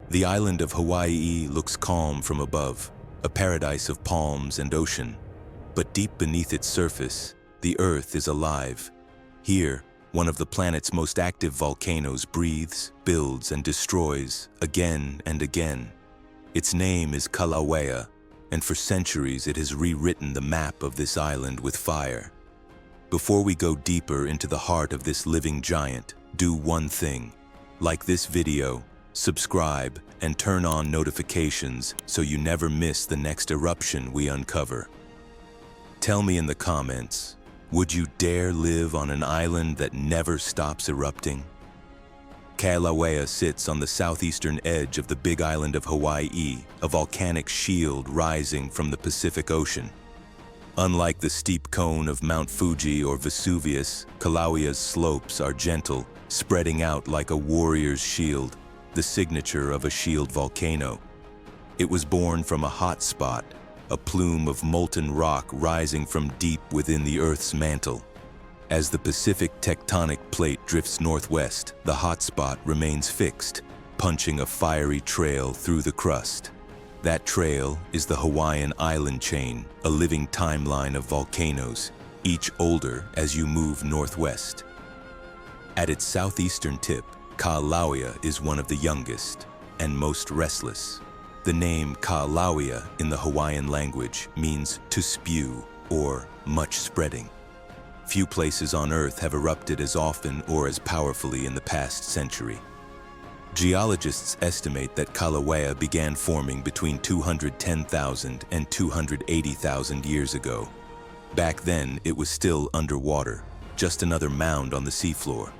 The island of Hawaii looks calm from above, a paradise of palms and ocean. But deep beneath its surface, the Earth is alive. Here, one of the planet's most active volcanoes breathes, builds, and destroys again and again. Its name is Kīlauea, and for centuries it has rewritten the map of this island with fire. Before we go deeper into the heart of this living giant, do one thing. Like this video, subscribe, and turn on notifications so you never miss the next eruption we uncover. Tell me in the comments, would you dare live on an island that never stops erupting? Kīlauea sits on the southeastern edge of the big island of Hawaii, a volcanic shield rising from the Pacific Ocean. Unlike the steep cone of Mount Fuji or Vesuvius, Kīlauea's slopes are gentle, spreading out like a warrior's shield, the signature of a shield volcano. It was born from a hot spot, a plume of molten rock rising from deep within the Earth's mantle. As the Pacific tectonic plate drifts northwest, the hot spot remains fixed, punching a fiery trail through the crust. That trail is the Hawaiian island chain, a living timeline of volcanoes, each older as you move northwest. At its southeastern tip, Kīlauea is one of the youngest and most restless. The name Kīlauea in the Hawaiian language means to spew or much spreading. Few places on Earth have erupted as often or as powerfully in the past century. Geologists estimate that Kīlauea began forming between 210,000 and 280,000 years ago. Back then, it was still underwater, just another mound on the seafloor.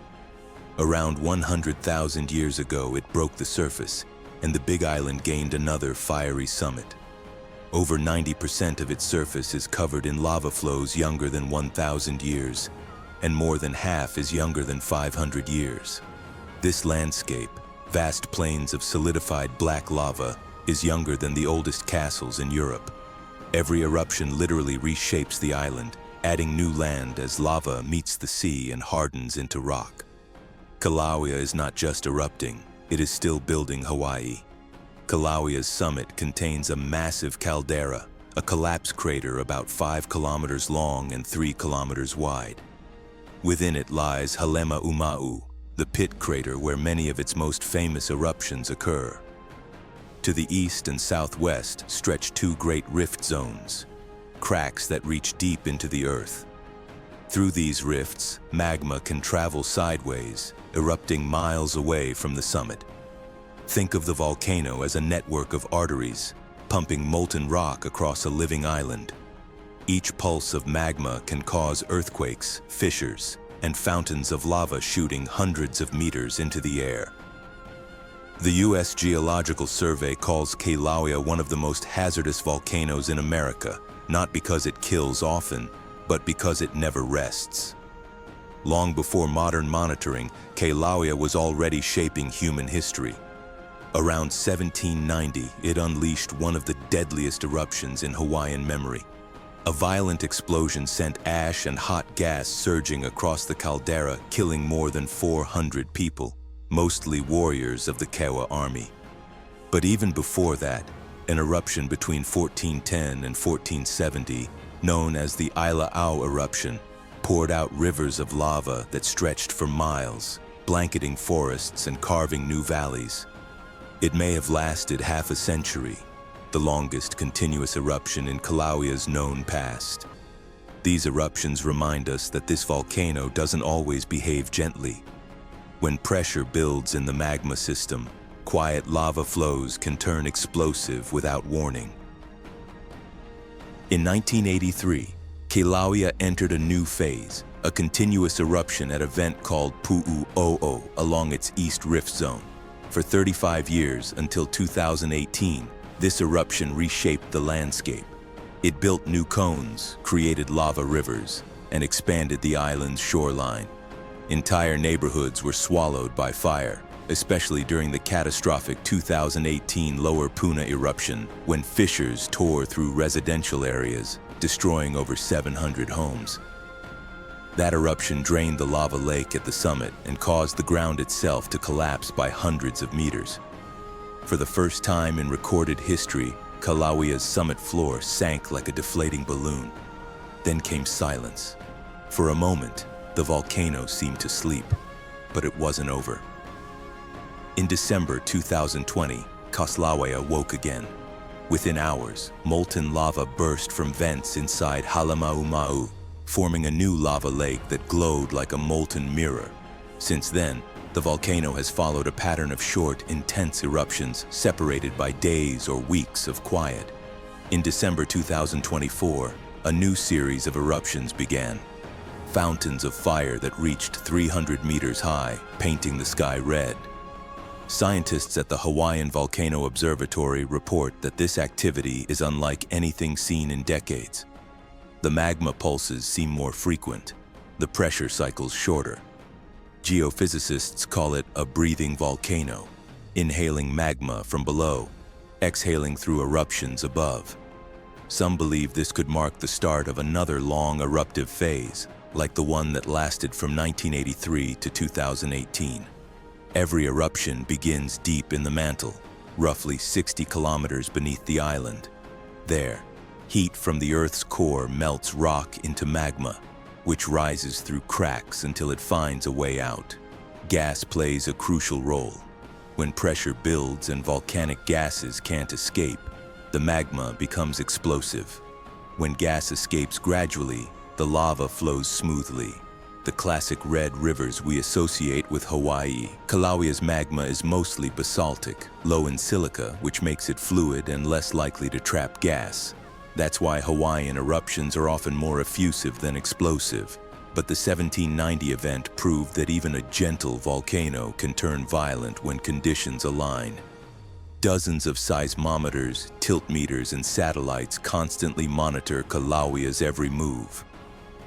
Around 100,000 years ago, it broke the surface, and the Big Island gained another fiery summit. Over 90% of its surface is covered in lava flows younger than 1,000 years, and more than half is younger than 500 years. This landscape, vast plains of solidified black lava, is younger than the oldest castles in Europe. Every eruption literally reshapes the island, adding new land as lava meets the sea and hardens into rock. Kīlauea is not just erupting, it is still building Hawaii. Kīlauea's summit contains a massive caldera, a collapse crater about 5 kilometers long and 3 kilometers wide. Within it lies Halemaumau, the pit crater where many of its most famous eruptions occur. To the east and southwest stretch 2 great rift zones, cracks that reach deep into the earth. Through these rifts, magma can travel sideways, erupting miles away from the summit. Think of the volcano as a network of arteries, pumping molten rock across a living island. Each pulse of magma can cause earthquakes, fissures, and fountains of lava shooting hundreds of meters into the air. The U.S. Geological Survey calls Kīlauea one of the most hazardous volcanoes in America, not because it kills often, but because it never rests. Long before modern monitoring, Kīlauea was already shaping human history. Around 1790, it unleashed one of the deadliest eruptions in Hawaiian memory. A violent explosion sent ash and hot gas surging across the caldera, killing more than 400 people, mostly warriors of the Kī'wa army. But even before that, an eruption between 1410 and 1470, known as the Kīlauea eruption, poured out rivers of lava that stretched for miles, blanketing forests and carving new valleys. It may have lasted half a century, the longest continuous eruption in Kīlauea's known past. These eruptions remind us that this volcano doesn't always behave gently. When pressure builds in the magma system, quiet lava flows can turn explosive without warning. In 1983, Kīlauea entered a new phase, a continuous eruption at a vent called Pu'u'o'o along its east rift zone. For 35 years, until 2018, this eruption reshaped the landscape. It built new cones, created lava rivers, and expanded the island's shoreline. Entire neighborhoods were swallowed by fire, especially during the catastrophic 2018 Lower Puna eruption, when fissures tore through residential areas, destroying over 700 homes. That eruption drained the lava lake at the summit and caused the ground itself to collapse by hundreds of meters. For the first time in recorded history, Kīlauea's summit floor sank like a deflating balloon. Then came silence. For a moment, the volcano seemed to sleep, but it wasn't over. In December 2020, Kīlauea woke again. Within hours, molten lava burst from vents inside Halemaumau, forming a new lava lake that glowed like a molten mirror. Since then, the volcano has followed a pattern of short, intense eruptions separated by days or weeks of quiet. In December 2024, a new series of eruptions began. Fountains of fire that reached 300 meters high, painting the sky red. Scientists at the Hawaiian Volcano Observatory report that this activity is unlike anything seen in decades. The magma pulses seem more frequent, the pressure cycles shorter. Geophysicists call it a breathing volcano, inhaling magma from below, exhaling through eruptions above. Some believe this could mark the start of another long eruptive phase, like the one that lasted from 1983 to 2018. Every eruption begins deep in the mantle, roughly 60 kilometers beneath the island. There, heat from the Earth's core melts rock into magma, which rises through cracks until it finds a way out. Gas plays a crucial role. When pressure builds and volcanic gases can't escape, the magma becomes explosive. When gas escapes gradually, the lava flows smoothly. The classic red rivers we associate with Hawaii. Kīlauea's magma is mostly basaltic, low in silica, which makes it fluid and less likely to trap gas. That's why Hawaiian eruptions are often more effusive than explosive. But the 1790 event proved that even a gentle volcano can turn violent when conditions align. Dozens of seismometers, tiltmeters, and satellites constantly monitor Kīlauea's every move.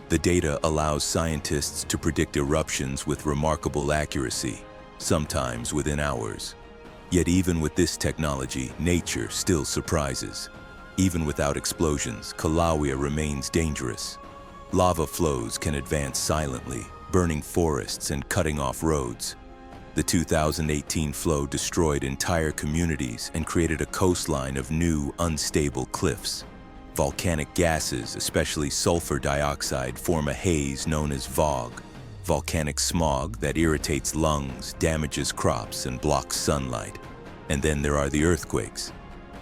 The data allows scientists to predict eruptions with remarkable accuracy, sometimes within hours. Yet even with this technology, nature still surprises. Even without explosions, Kīlauea remains dangerous. Lava flows can advance silently, burning forests and cutting off roads. The 2018 flow destroyed entire communities and created a coastline of new, unstable cliffs. Volcanic gases, especially sulfur dioxide, form a haze known as fog. Volcanic smog that irritates lungs, damages crops, and blocks sunlight. And then there are the earthquakes.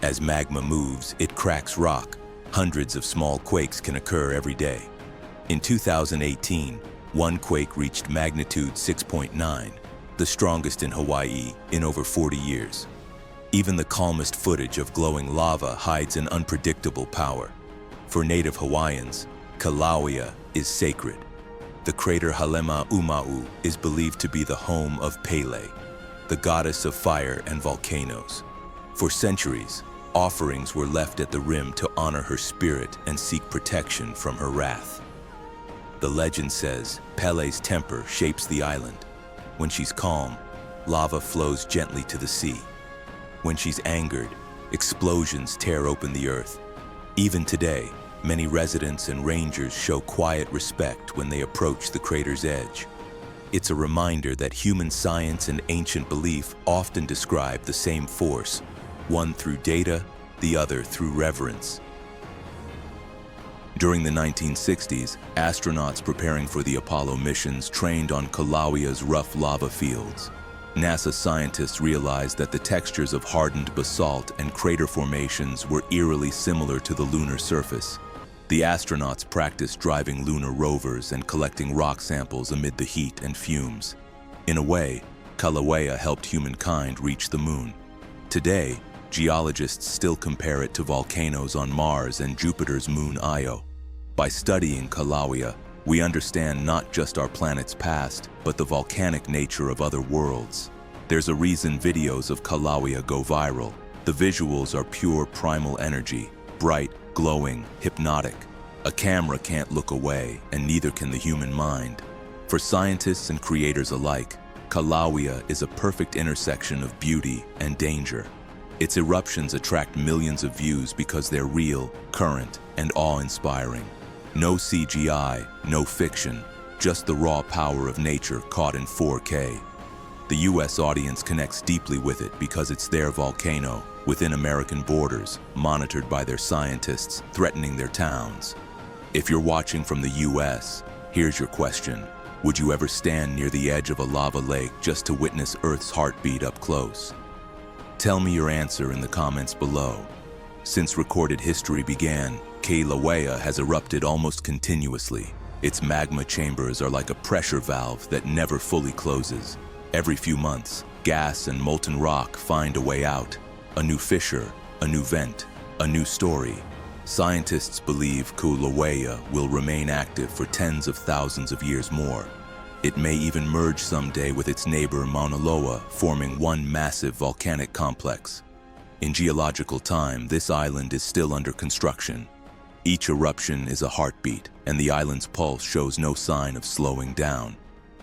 As magma moves, it cracks rock. Hundreds of small quakes can occur every day. In 2018, one quake reached magnitude 6.9, the strongest in Hawaii in over 40 years. Even the calmest footage of glowing lava hides an unpredictable power. For native Hawaiians, Kīlauea is sacred. The crater Halemaumau is believed to be the home of Pele, the goddess of fire and volcanoes. For centuries, offerings were left at the rim to honor her spirit and seek protection from her wrath. The legend says Pele's temper shapes the island. When she's calm, lava flows gently to the sea. When she's angered, explosions tear open the earth. Even today, many residents and rangers show quiet respect when they approach the crater's edge. It's a reminder that human science and ancient belief often describe the same force, one through data, the other through reverence. During the 1960s, astronauts preparing for the Apollo missions trained on Kīlauea's rough lava fields. NASA scientists realized that the textures of hardened basalt and crater formations were eerily similar to the lunar surface. The astronauts practiced driving lunar rovers and collecting rock samples amid the heat and fumes. In a way, Kīlauea helped humankind reach the moon. Today, geologists still compare it to volcanoes on Mars and Jupiter's moon Io. By studying Kīlauea, we understand not just our planet's past, but the volcanic nature of other worlds. There's a reason videos of Kīlauea go viral. The visuals are pure primal energy, bright, glowing, hypnotic. A camera can't look away, and neither can the human mind. For scientists and creators alike, Kīlauea is a perfect intersection of beauty and danger. Its eruptions attract millions of views because they're real, current, and awe-inspiring. No CGI, no fiction, just the raw power of nature caught in 4K. The US audience connects deeply with it because it's their volcano, within American borders, monitored by their scientists, threatening their towns. If you're watching from the US, here's your question. Would you ever stand near the edge of a lava lake just to witness Earth's heartbeat up close? Tell me your answer in the comments below. Since recorded history began, Kīlauea has erupted almost continuously. Its magma chambers are like a pressure valve that never fully closes. Every few months, gas and molten rock find a way out. A new fissure, a new vent, a new story. Scientists believe Kīlauea will remain active for tens of thousands of years more. It may even merge someday with its neighbor Mauna Loa, forming one massive volcanic complex. In geological time, this island is still under construction. Each eruption is a heartbeat, and the island's pulse shows no sign of slowing down.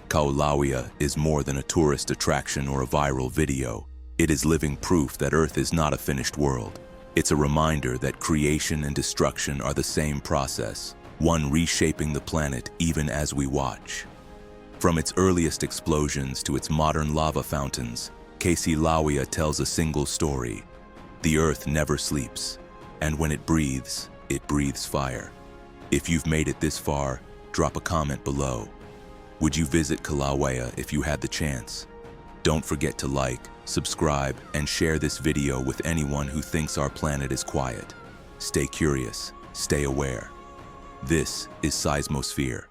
Kīlauea is more than a tourist attraction or a viral video. It is living proof that Earth is not a finished world. It's a reminder that creation and destruction are the same process, one reshaping the planet even as we watch. From its earliest explosions to its modern lava fountains, Kīlauea tells a single story. The Earth never sleeps, and when it breathes fire. If you've made it this far, drop a comment below. Would you visit Kīlauea if you had the chance? Don't forget to like, subscribe, and share this video with anyone who thinks our planet is quiet. Stay curious, stay aware. This is Seismosphere.